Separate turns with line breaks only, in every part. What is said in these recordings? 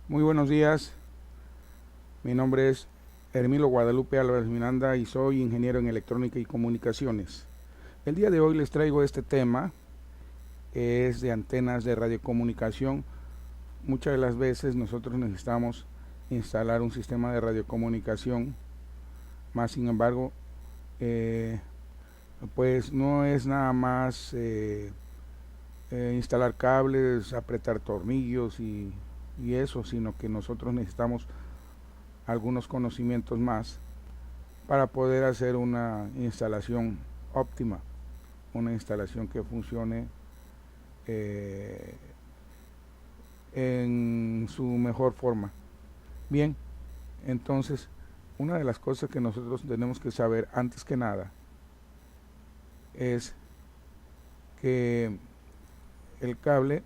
Muy buenos días, mi nombre es Hermilo Guadalupe Álvarez Miranda y soy ingeniero en electrónica y comunicaciones. El día de hoy les traigo este tema, es de antenas de radiocomunicación. Muchas de las veces nosotros necesitamos instalar un sistema de radiocomunicación, más sin embargo, eh, pues no es nada más instalar cables, apretar tornillos y eso, sino que nosotros necesitamos algunos conocimientos más para poder hacer una instalación óptima, una instalación que funcione eh, en su mejor forma. Bien, entonces, una de las cosas que nosotros tenemos que saber antes que nada es que el cable,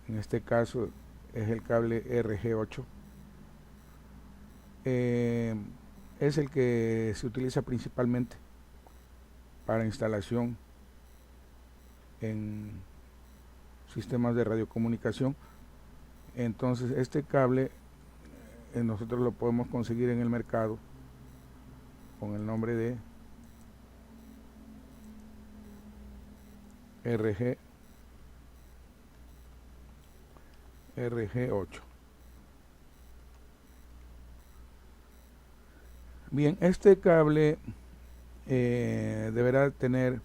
en este caso es el cable RG8, eh, es el que se utiliza principalmente para instalación en sistemas de radiocomunicación. Entonces este cable nosotros lo podemos conseguir en el mercado con el nombre de RG RG8. Bien, este cable deberá tener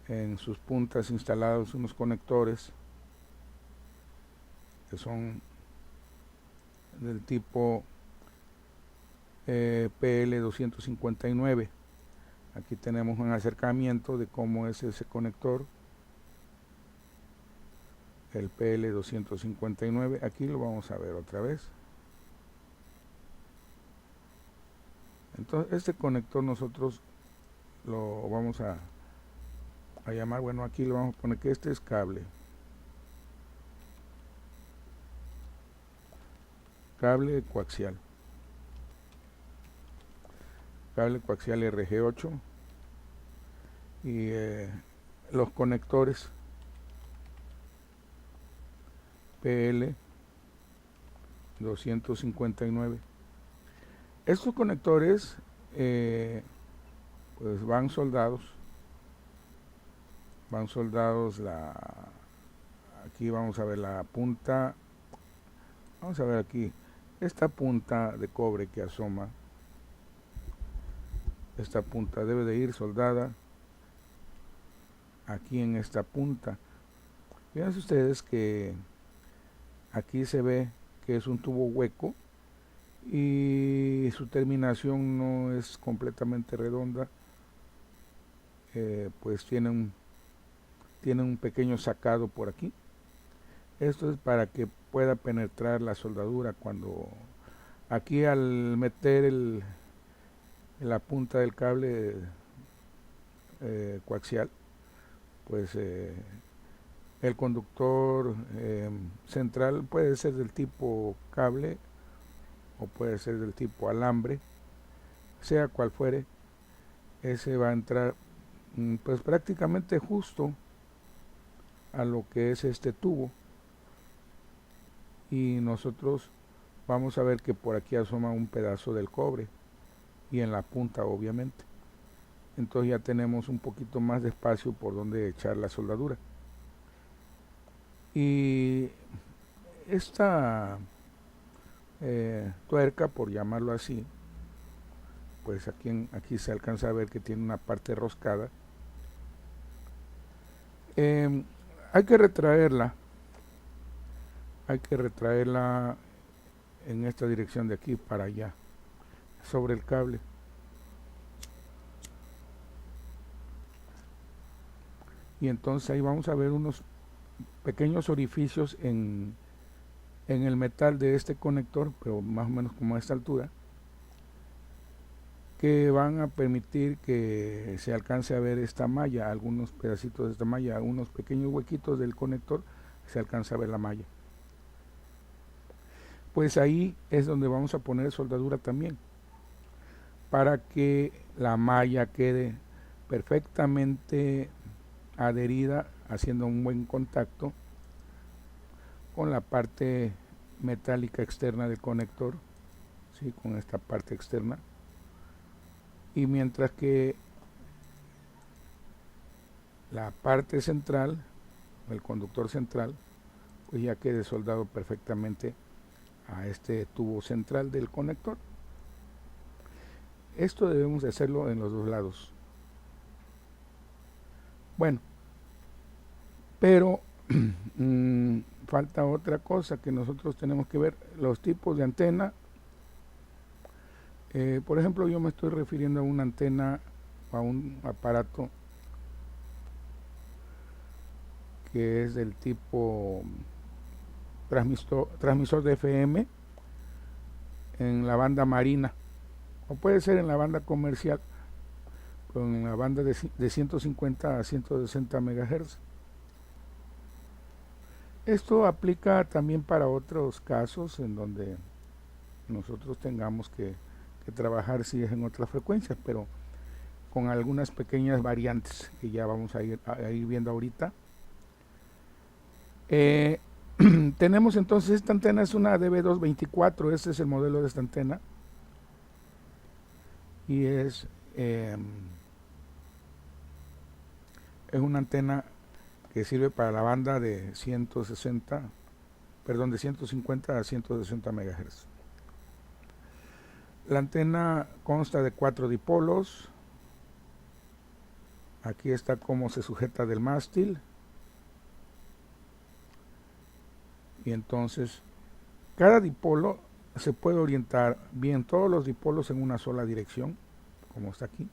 en sus puntas instalados unos conectores que son del tipo PL259. Aquí tenemos un acercamiento de cómo es ese conector, el PL259. Aquí lo vamos a ver otra vez. Entonces este conector nosotros lo vamos a llamar, bueno, aquí lo vamos a poner que este es cable coaxial, cable coaxial RG8, y los conectores PL259. Estos conectores pues van soldados aquí vamos a ver la punta, vamos a ver aquí, esta punta de cobre que asoma, esta punta debe de ir soldada aquí en esta punta. Fíjense ustedes que aquí se ve que es un tubo hueco y su terminación no es completamente redonda, pues tiene un pequeño sacado por aquí. Esto es para que pueda penetrar la soldadura cuando aquí al meter la punta del cable coaxial, pues el conductor central puede ser del tipo cable o puede ser del tipo alambre, sea cual fuere, ese va a entrar pues prácticamente justo a lo que es este tubo, y nosotros vamos a ver que por aquí asoma un pedazo del cobre y en la punta obviamente. Entonces ya tenemos un poquito más de espacio por donde echar la soldadura. Y esta tuerca, por llamarlo así, pues aquí se alcanza a ver que tiene una parte roscada. Eh, hay que retraerla, hay que retraerla en esta dirección de aquí para allá, sobre el cable. Y entonces ahí vamos a ver unos pequeños orificios en el metal de este conector, pero más o menos como a esta altura, que van a permitir que se alcance a ver esta malla, algunos pedacitos de esta malla, algunos pequeños huequitos del conector, se alcanza a ver la malla. Pues ahí es donde vamos a poner soldadura también, para que la malla quede perfectamente adherida, haciendo un buen contacto con la parte metálica externa del conector, ¿sí? Con esta parte externa, y mientras que la parte central, el conductor central, pues ya quede soldado perfectamente a este tubo central del conector. Esto debemos de hacerlo en los dos lados. Bueno, pero falta otra cosa que nosotros tenemos que ver, los tipos de antena. Por ejemplo, yo me estoy refiriendo a una antena, a un aparato que es del tipo transmisor de FM en la banda marina, o puede ser en la banda comercial, con la banda de 150 a 160 MHz. Esto aplica también para otros casos en donde nosotros tengamos que trabajar si es en otras frecuencias, pero con algunas pequeñas variantes que ya vamos a ir viendo ahorita. Tenemos entonces esta antena, es una DB224, este es el modelo de esta antena, y es una antena que sirve para la banda de 150 a 160 MHz. La antena consta de 4 dipolos. Aquí está cómo se sujeta del mástil. Y entonces cada dipolo se puede orientar bien, todos los dipolos en una sola dirección, como está aquí,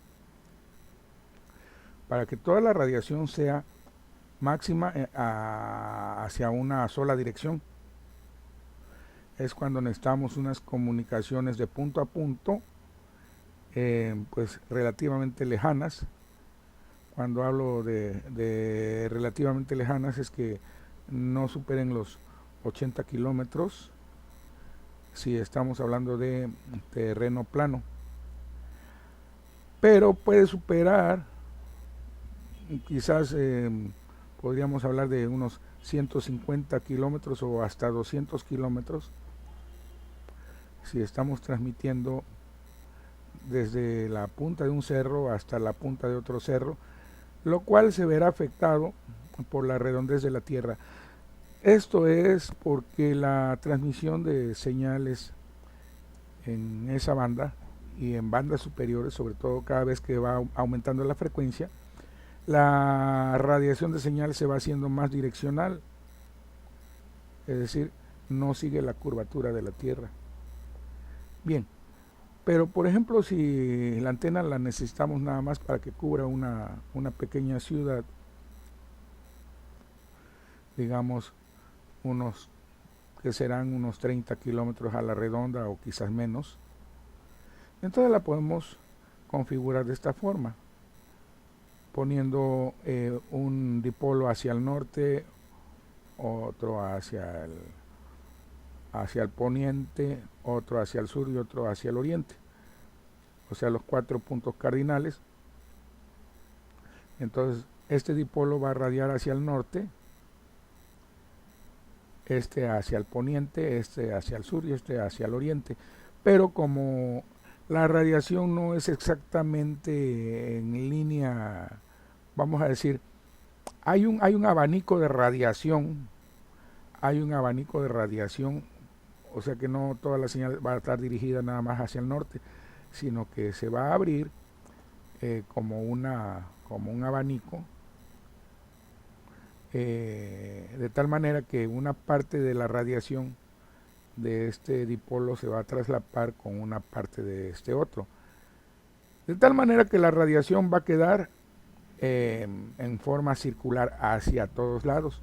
para que toda la radiación sea máxima hacia una sola dirección. Es cuando necesitamos unas comunicaciones de punto a punto, pues relativamente lejanas. Cuando hablo de relativamente lejanas es que no superen los 80 kilómetros si estamos hablando de terreno plano, pero puede superar, quizás podríamos hablar de unos 150 kilómetros o hasta 200 kilómetros si estamos transmitiendo desde la punta de un cerro hasta la punta de otro cerro, lo cual se verá afectado por la redondez de la Tierra. Esto es porque la transmisión de señales en esa banda y en bandas superiores, sobre todo cada vez que va aumentando la frecuencia, la radiación de señal se va haciendo más direccional, es decir, no sigue la curvatura de la Tierra. Bien, pero por ejemplo, si la antena la necesitamos nada más para que cubra una pequeña ciudad, digamos unos que serán unos 30 kilómetros a la redonda o quizás menos, entonces la podemos configurar de esta forma, poniendo un dipolo hacia el norte, otro hacia el poniente, otro hacia el sur y otro hacia el oriente, o sea, los 4 puntos cardinales. Entonces este dipolo va a radiar hacia el norte, este hacia el poniente, este hacia el sur y este hacia el oriente. Pero como la radiación no es exactamente en línea, vamos a decir, hay un abanico de radiación, o sea que no toda la señal va a estar dirigida nada más hacia el norte, sino que se va a abrir como un abanico, de tal manera que una parte de la radiación de este dipolo se va a traslapar con una parte de este otro, de tal manera que la radiación va a quedar en forma circular hacia todos lados,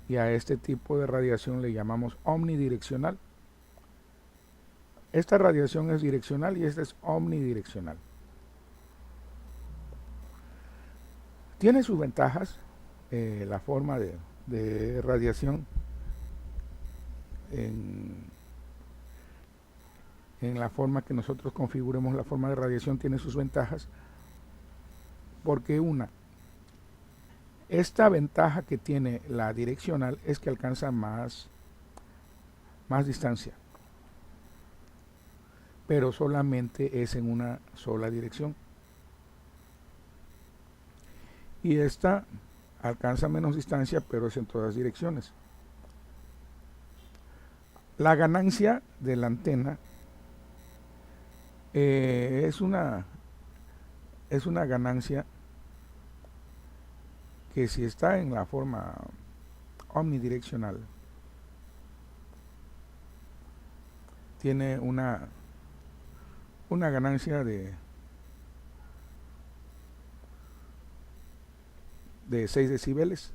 y a este tipo de radiación le llamamos omnidireccional. Esta radiación es direccional y esta es omnidireccional. Tiene sus ventajas la forma de radiación en la forma que nosotros configuremos la forma de radiación tiene sus ventajas, porque Esta ventaja que tiene la direccional es que alcanza más distancia, pero solamente es en una sola dirección. Y esta alcanza menos distancia, pero es en todas direcciones. La ganancia de la antena es una ganancia que, si está en la forma omnidireccional, tiene una ganancia de 6 decibeles.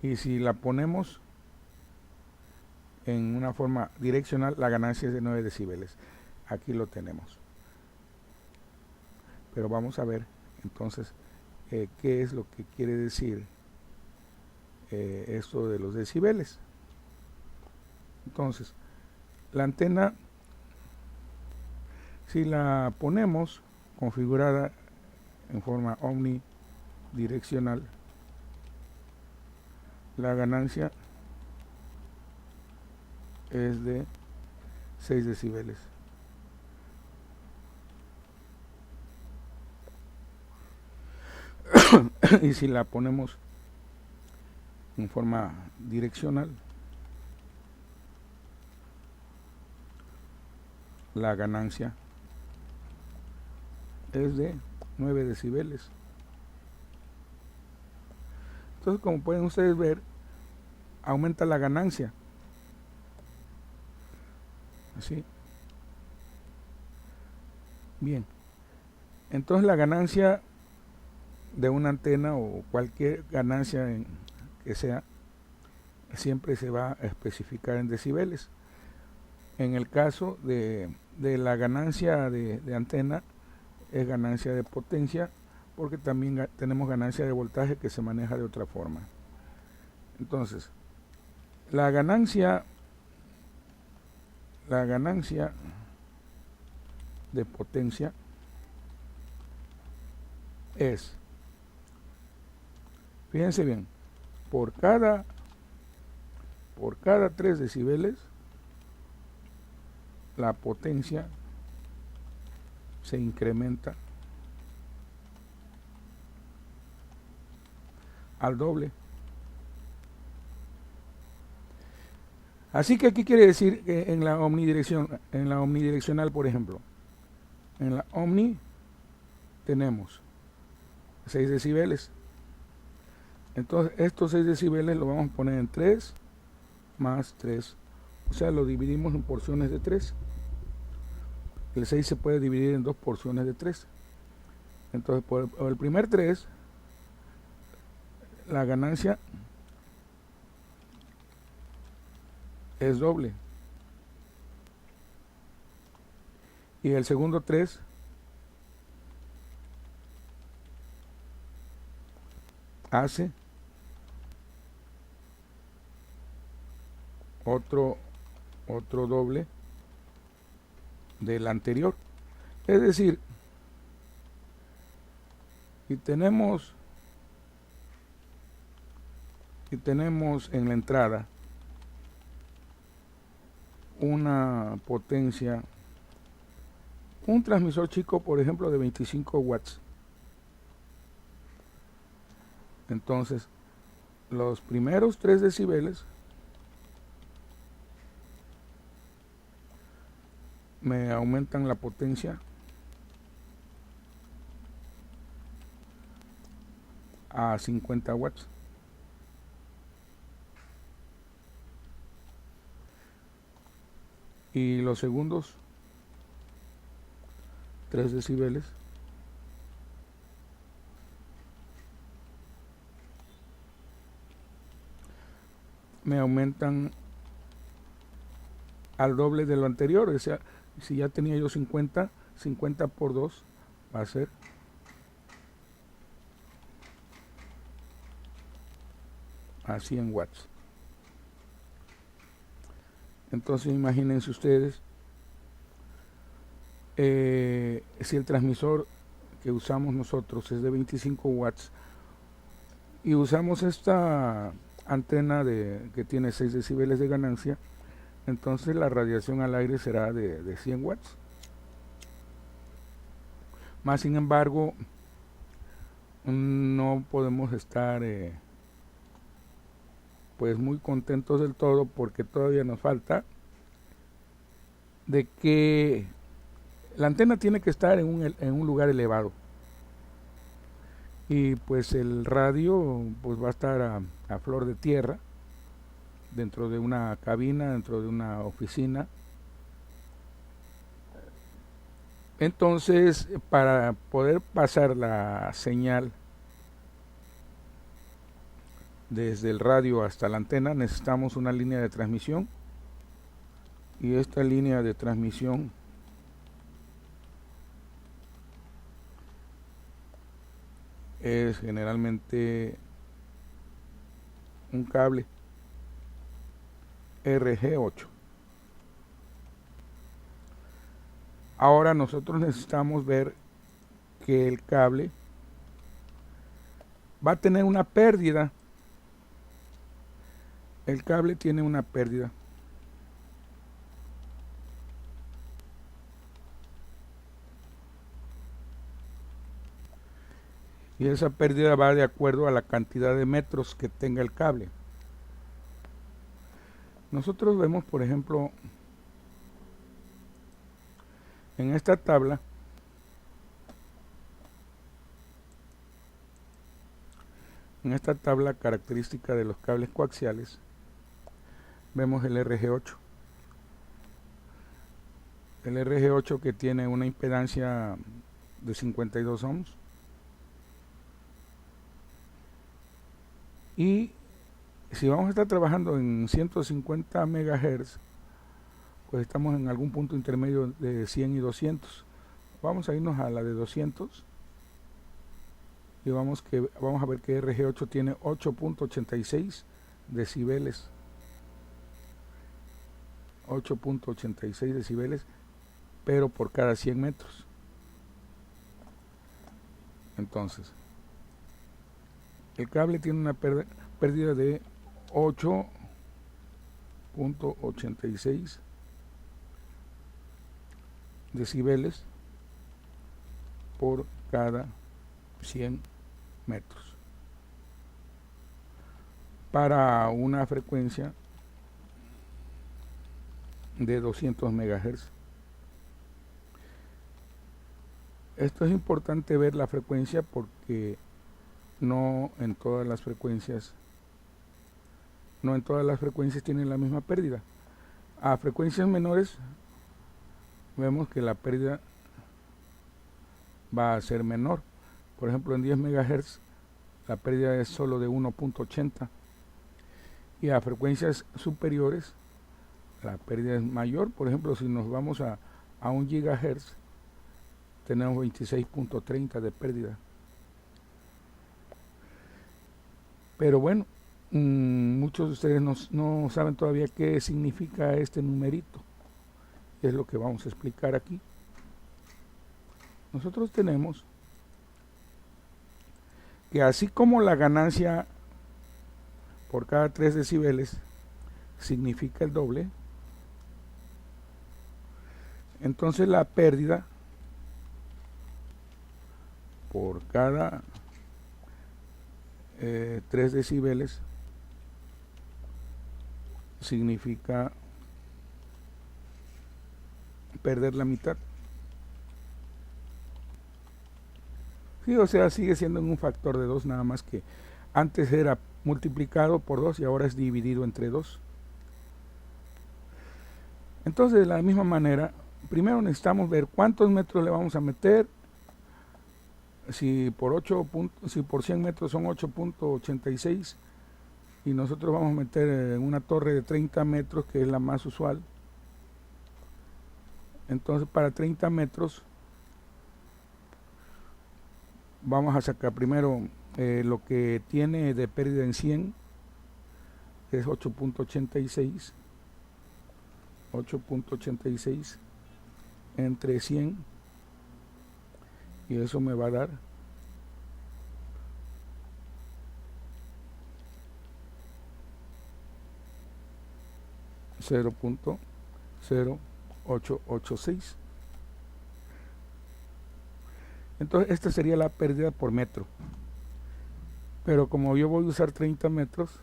Y si la ponemos en una forma direccional, la ganancia es de 9 decibeles. Aquí lo tenemos. Pero vamos a ver entonces qué es lo que quiere decir esto de los decibeles. Entonces, la antena, si la ponemos configurada en forma omnidireccional, la ganancia es de 6 decibeles. Y si la ponemos en forma direccional, la ganancia es de 9 decibeles. Entonces, como pueden ustedes ver, aumenta la ganancia. Así. Bien. Entonces, la ganancia de una antena, o cualquier ganancia que sea, siempre se va a especificar en decibeles. En el caso de la ganancia de antena, es ganancia de potencia, porque también tenemos ganancia de voltaje que se maneja de otra forma. Entonces, la ganancia de potencia es, fíjense bien, por cada 3 decibeles, la potencia se incrementa al doble. Así que aquí quiere decir que en la omnidireccional, por ejemplo, en la omni tenemos 6 decibeles. Entonces, estos 6 decibeles lo vamos a poner en 3 más 3. O sea, lo dividimos en porciones de 3. El 6 se puede dividir en 2 porciones de 3. Entonces, por el primer 3, la ganancia es doble. Y el segundo 3 hace otro doble del anterior. Es decir, si tenemos en la entrada una potencia, un transmisor chico, por ejemplo, de 25 watts, entonces los primeros 3 decibeles me aumentan la potencia a 50 watts. Y los segundos 3 decibeles me aumentan al doble de lo anterior. O sea, si ya tenía yo 50 por 2 va a ser a 100 watts. Entonces, imagínense ustedes, si el transmisor que usamos nosotros es de 25 watts y usamos esta antena que tiene 6 decibeles de ganancia, entonces la radiación al aire será de 100 watts. Más sin embargo, no podemos estar pues muy contentos del todo, porque todavía nos falta de que la antena tiene que estar en un lugar elevado, y pues el radio pues va a estar a flor de tierra, dentro de una cabina, dentro de una oficina. Entonces, para poder pasar la señal desde el radio hasta la antena, necesitamos una línea de transmisión, y esta línea de transmisión es generalmente un cable RG8. Ahora nosotros necesitamos ver que el cable va a tener una pérdida. El cable tiene una pérdida. Y esa pérdida va de acuerdo a la cantidad de metros que tenga el cable. Nosotros vemos, por ejemplo, en esta tabla, característica de los cables coaxiales, vemos el RG8. El RG8 que tiene una impedancia de 52 ohms. Y si vamos a estar trabajando en 150 MHz, pues estamos en algún punto intermedio de 100 y 200. Vamos a irnos a la de 200 y vamos a ver que RG8 tiene 8.86 decibeles. 8.86 decibeles, pero por cada 100 metros. Entonces, el cable tiene una pérdida de 8.86 decibeles por cada 100 metros, para una frecuencia de 200 MHz. Esto es importante ver la frecuencia, porque no en todas las frecuencias tienen la misma pérdida. A frecuencias menores vemos que la pérdida va a ser menor. Por ejemplo, en 10 MHz la pérdida es solo de 1.80, y a frecuencias superiores la pérdida es mayor. Por ejemplo, si nos vamos a 1 GHz, tenemos 26.30 de pérdida. Pero bueno, muchos de ustedes no saben todavía qué significa este numerito. Es lo que vamos a explicar aquí. Nosotros tenemos que, así como la ganancia por cada 3 decibeles significa el doble, entonces la pérdida por cada 3 decibeles significa perder la mitad. Sí, o sea, sigue siendo en un factor de 2, nada más que antes era multiplicado por 2 y ahora es dividido entre 2. Entonces, de la misma manera, primero necesitamos ver cuántos metros le vamos a meter. Si por 100 metros son 8.86, y nosotros vamos a meter en una torre de 30 metros, que es la más usual. Entonces, para 30 metros vamos a sacar primero lo que tiene de pérdida en 100, que es 8.86. 8.86 entre 100, y eso me va a dar 0.0886. Entonces esta sería la pérdida por metro, pero como yo voy a usar 30 metros,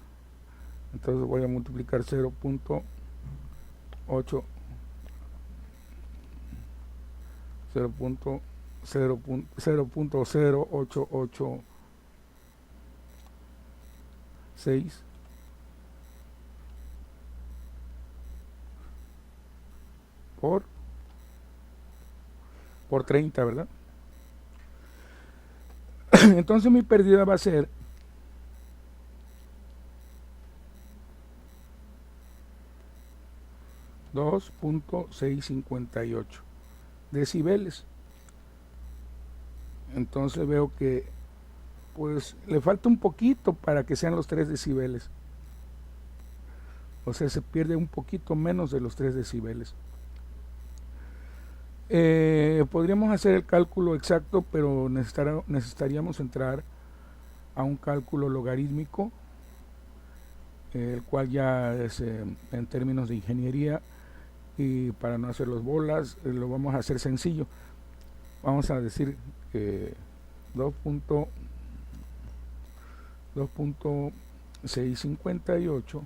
entonces voy a multiplicar 0.8 0.0886 por 30, ¿verdad? Entonces mi pérdida va a ser 2.658 decibeles. Entonces veo que pues le falta un poquito para que sean los 3 decibeles. O sea, se pierde un poquito menos de los 3 decibeles. Podríamos hacer el cálculo exacto, pero necesitaríamos entrar a un cálculo logarítmico, el cual ya es en términos de ingeniería, y para no hacer los bolas lo vamos a hacer sencillo. Vamos a decir que 2.658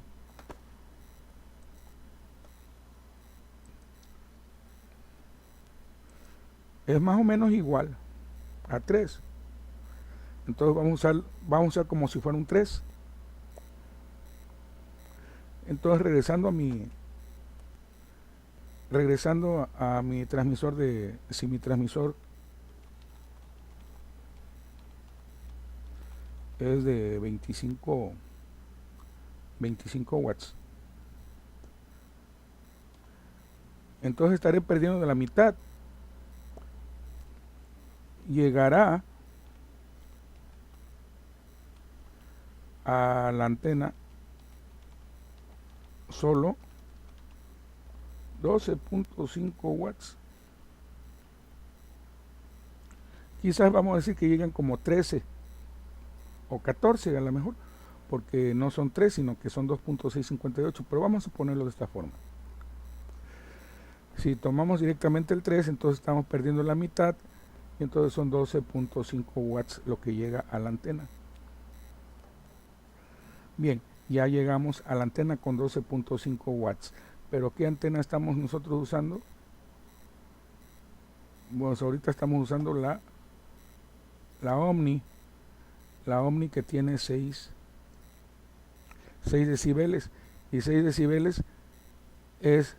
es más o menos igual a 3. Entonces vamos a usar como si fuera un 3. Entonces regresando a mi transmisor si mi transmisor es de 25 watts, entonces estaré perdiendo de la mitad. Llegará a la antena solo 12.5 watts. Quizás vamos a decir que llegan como 13 o 14 a lo mejor, porque no son 3 sino que son 2.658, pero vamos a ponerlo de esta forma. Si tomamos directamente el 3, entonces estamos perdiendo la mitad, y entonces son 12.5 watts lo que llega a la antena. Bien, ya llegamos a la antena con 12.5 watts. Pero ¿qué antena estamos nosotros usando? Pues ahorita estamos usando la Omni. La Omni, que tiene 6 decibeles. Y 6 decibeles es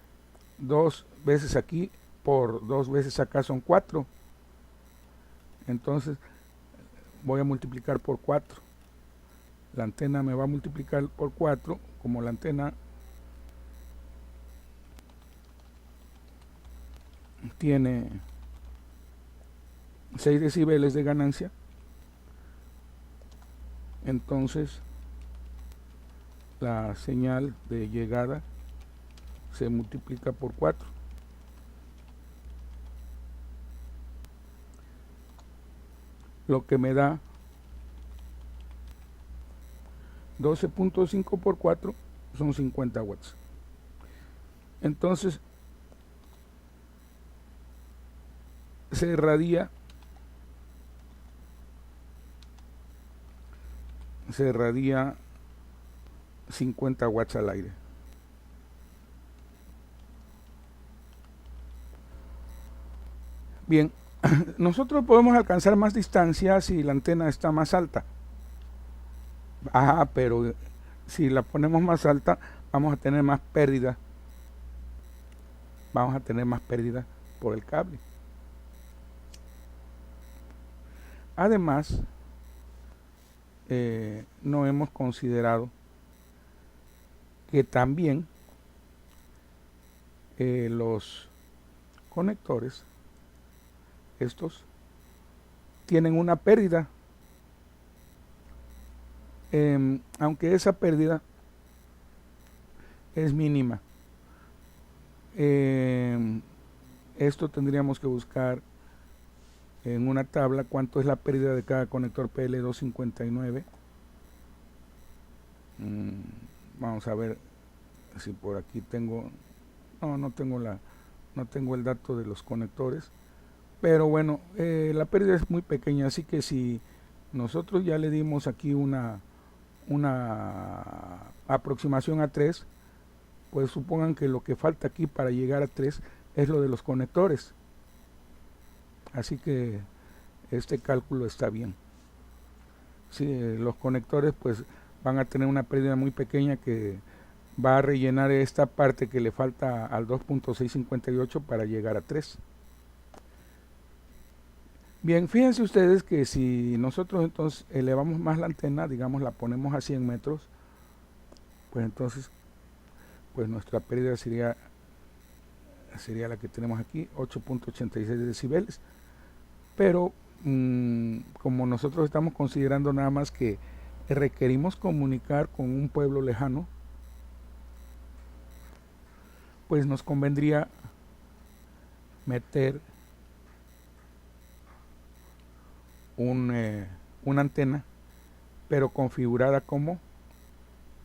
2 veces aquí por 2 veces acá, son 4. Entonces voy a multiplicar por 4. La antena me va a multiplicar por 4, como la antena tiene 6 decibeles de ganancia, entonces la señal de llegada se multiplica por 4. Lo que me da 12.5 por 4 son 50 watts. Entonces se irradia 50 watts al aire. Bien, nosotros podemos alcanzar más distancia si la antena está más alta. Pero si la ponemos más alta, vamos a tener más pérdida. Vamos a tener más pérdida por el cable. Además, no hemos considerado que también los conectores, estos, tienen una pérdida, aunque esa pérdida es mínima. Esto tendríamos que buscar en una tabla cuánto es la pérdida de cada conector PL259. Vamos a ver si por aquí tengo, no tengo el dato de los conectores, pero bueno, la pérdida es muy pequeña, así que si nosotros ya le dimos aquí una aproximación a 3, pues supongan que lo que falta aquí para llegar a 3 es lo de los conectores, así que este cálculo está bien. Sí, los conectores pues van a tener una pérdida muy pequeña que va a rellenar esta parte que le falta al 2.658 para llegar a 3. Bien, fíjense ustedes que si nosotros entonces elevamos más la antena, digamos la ponemos a 100 metros, pues entonces pues nuestra pérdida sería la que tenemos aquí, 8.86 decibeles, pero como nosotros estamos considerando nada más que requerimos comunicar con un pueblo lejano, pues nos convendría meter una antena, pero configurada como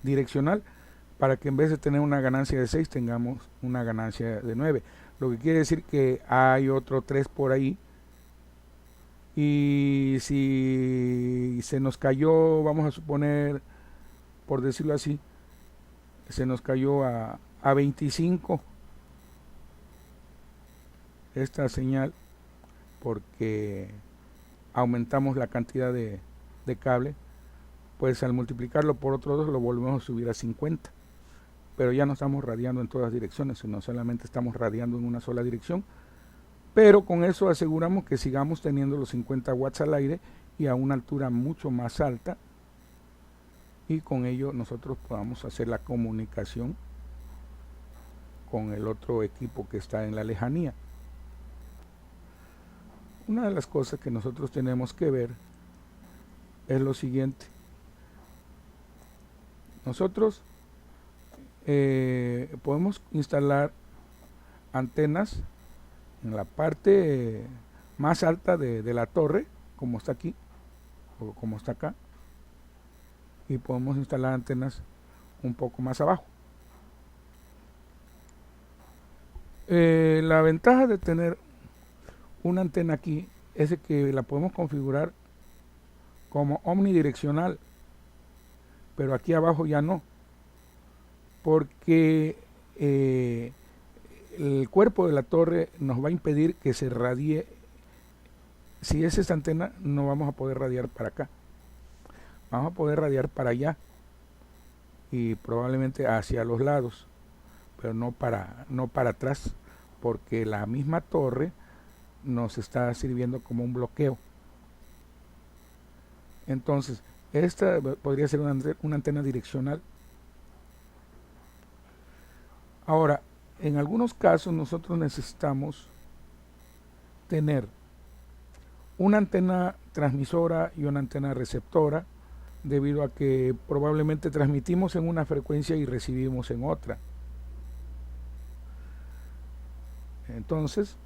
direccional, para que en vez de tener una ganancia de 6 tengamos una ganancia de 9, lo que quiere decir que hay otro 3 por ahí, y si se nos cayó, vamos a suponer, por decirlo así, se nos cayó a 25 esta señal porque aumentamos la cantidad de cable, pues al multiplicarlo por otro 2 lo volvemos a subir a 50, pero ya no estamos radiando en todas direcciones, sino solamente estamos radiando en una sola dirección, pero con eso aseguramos que sigamos teniendo los 50 watts al aire y a una altura mucho más alta, y con ello nosotros podamos hacer la comunicación con el otro equipo que está en la lejanía. Una de las cosas que nosotros tenemos que ver es lo siguiente. Nosotros podemos instalar antenas en la parte más alta de la torre, como está aquí o como está acá, y podemos instalar antenas un poco más abajo. La ventaja de tener una antena aquí es que la podemos configurar como omnidireccional, pero aquí abajo ya no, porque el cuerpo de la torre nos va a impedir que se radie. Si es esta antena, no vamos a poder radiar para acá, vamos a poder radiar para allá y probablemente hacia los lados, pero no para atrás, porque la misma torre nos está sirviendo como un bloqueo. Entonces esta podría ser una antena direccional. Ahora, en algunos casos nosotros necesitamos tener una antena transmisora y una antena receptora, debido a que probablemente transmitimos en una frecuencia y recibimos en otra. Entonces,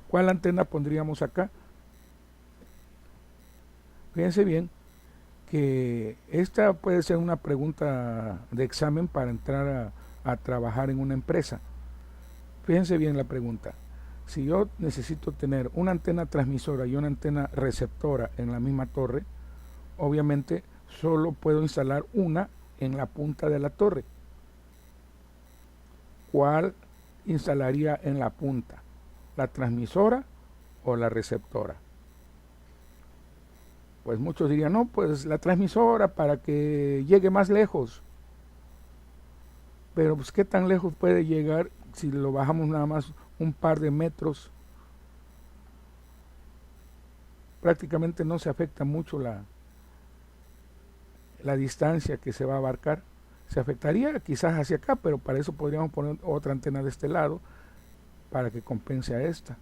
¿cuál antena pondríamos acá? Fíjense bien que esta puede ser una pregunta de examen para entrar a trabajar en una empresa. Fíjense bien la pregunta. Si yo necesito tener una antena transmisora y una antena receptora en la misma torre, obviamente solo puedo instalar una en la punta de la torre. ¿Cuál instalaría en la punta? ¿La transmisora o la receptora? Pues muchos dirían, no, pues la transmisora para que llegue más lejos. Pero pues qué tan lejos puede llegar si lo bajamos nada más un par de metros. Prácticamente no se afecta mucho la distancia que se va a abarcar. Se afectaría quizás hacia acá, pero para eso podríamos poner otra antena de este lado para que compense a esta.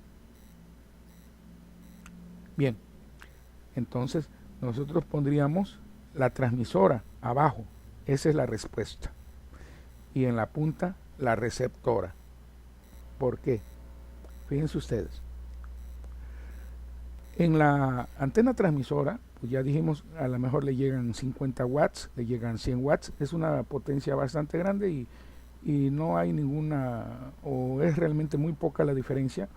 Bien, entonces nosotros pondríamos la transmisora abajo, esa es la respuesta, y en la punta la receptora. ¿Por qué? Fíjense ustedes, En la antena transmisora, pues ya dijimos, a lo mejor le llegan 50 watts, le llegan 100 watts, es una potencia bastante grande y no hay ninguna, o es realmente muy poca la diferencia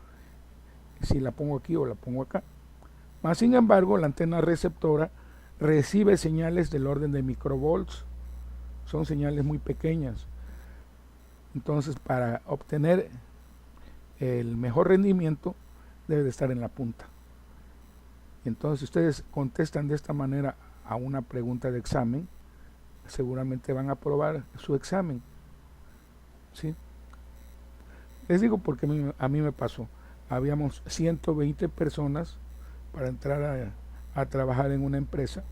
si la pongo aquí o la pongo acá. Más sin embargo, la antena receptora recibe señales del orden de microvolts, son señales muy pequeñas. Entonces, para obtener el mejor rendimiento, debe de estar en la punta. Entonces, si ustedes contestan de esta manera a una pregunta de examen, seguramente van a aprobar su examen, ¿sí? Les digo porque a mí me pasó. Habíamos 120 personas para entrar a trabajar en una empresa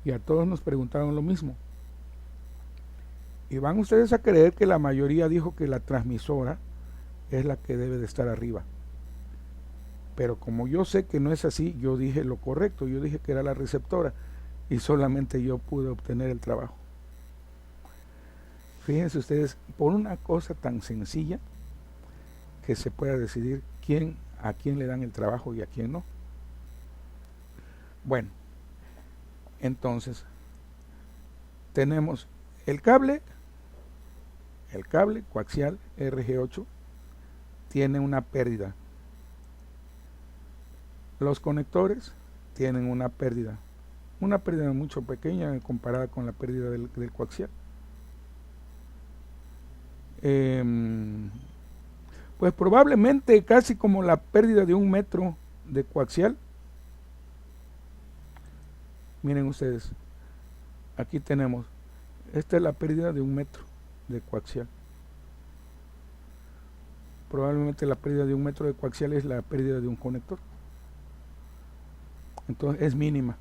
y a todos nos preguntaron lo mismo. Y van ustedes a creer que la mayoría dijo que la transmisora es la que debe de estar arriba. Pero como yo sé que no es así, yo dije lo correcto, yo dije que era la receptora y solamente yo pude obtener el trabajo. Fíjense ustedes, por una cosa tan sencilla que se pueda decidir a quién le dan el trabajo y a quién no. Bueno, entonces tenemos el cable coaxial RG8 tiene una pérdida. Los conectores tienen una pérdida mucho pequeña comparada con la pérdida del coaxial. Pues probablemente casi como la pérdida de 1 metro de coaxial. Miren ustedes, aquí tenemos, esta es la pérdida de 1 metro de coaxial. Probablemente la pérdida de 1 metro de coaxial es la pérdida de un conector. Entonces es mínima.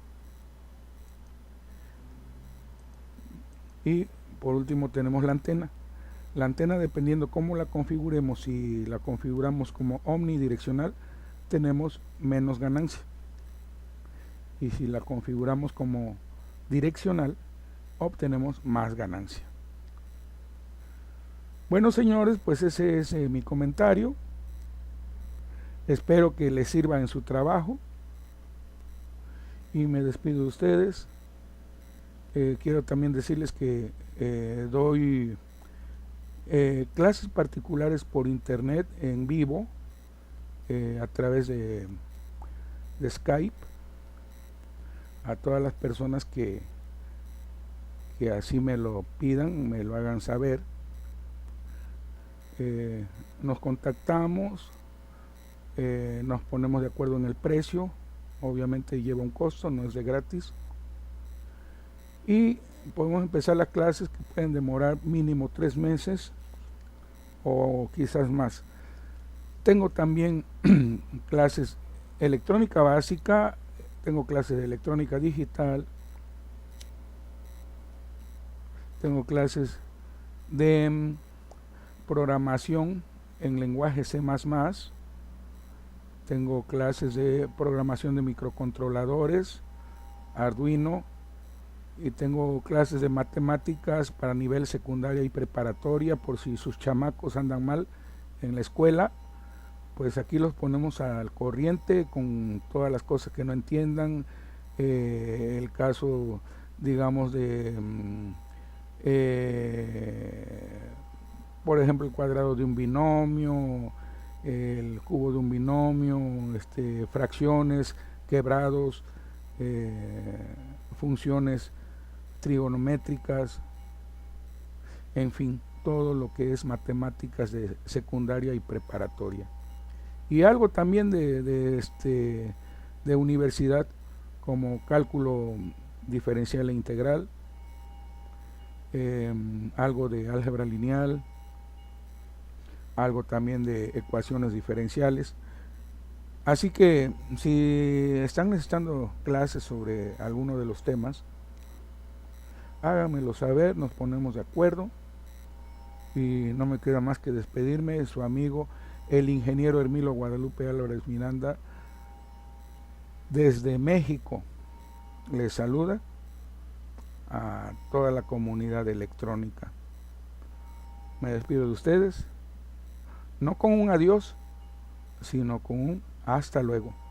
Y por último tenemos la antena. La antena, dependiendo cómo la configuremos, si la configuramos como omnidireccional, tenemos menos ganancia. Y si la configuramos como direccional, obtenemos más ganancia. Bueno, señores, pues ese es mi comentario. Espero que les sirva en su trabajo. Y me despido de ustedes. Quiero también decirles que doy clases particulares por internet en vivo a través de Skype a todas las personas que así me lo pidan, me lo hagan saber. Nos contactamos, nos ponemos de acuerdo en el precio, obviamente lleva un costo, no es de gratis, y podemos empezar las clases que pueden demorar mínimo 3 meses o quizás más. Tengo también clases electrónica básica, tengo clases de electrónica digital, tengo clases de programación en lenguaje C++, tengo clases de programación de microcontroladores, Arduino, y tengo clases de matemáticas para nivel secundaria y preparatoria, por si sus chamacos andan mal en la escuela, pues aquí los ponemos al corriente con todas las cosas que no entiendan. El caso, digamos, de por ejemplo, el cuadrado de un binomio, el cubo de un binomio, fracciones, quebrados, funciones trigonométricas, en fin, todo lo que es matemáticas de secundaria y preparatoria. Y algo también de universidad, como cálculo diferencial e integral, algo de álgebra lineal, algo también de ecuaciones diferenciales. Así que si están necesitando clases sobre alguno de los temas, háganmelo saber, nos ponemos de acuerdo. Y no me queda más que despedirme, su amigo el ingeniero Hermilo Guadalupe Álvarez Miranda, desde México. Les saluda a toda la comunidad electrónica. Me despido de ustedes, no con un adiós, sino con un Hasta luego.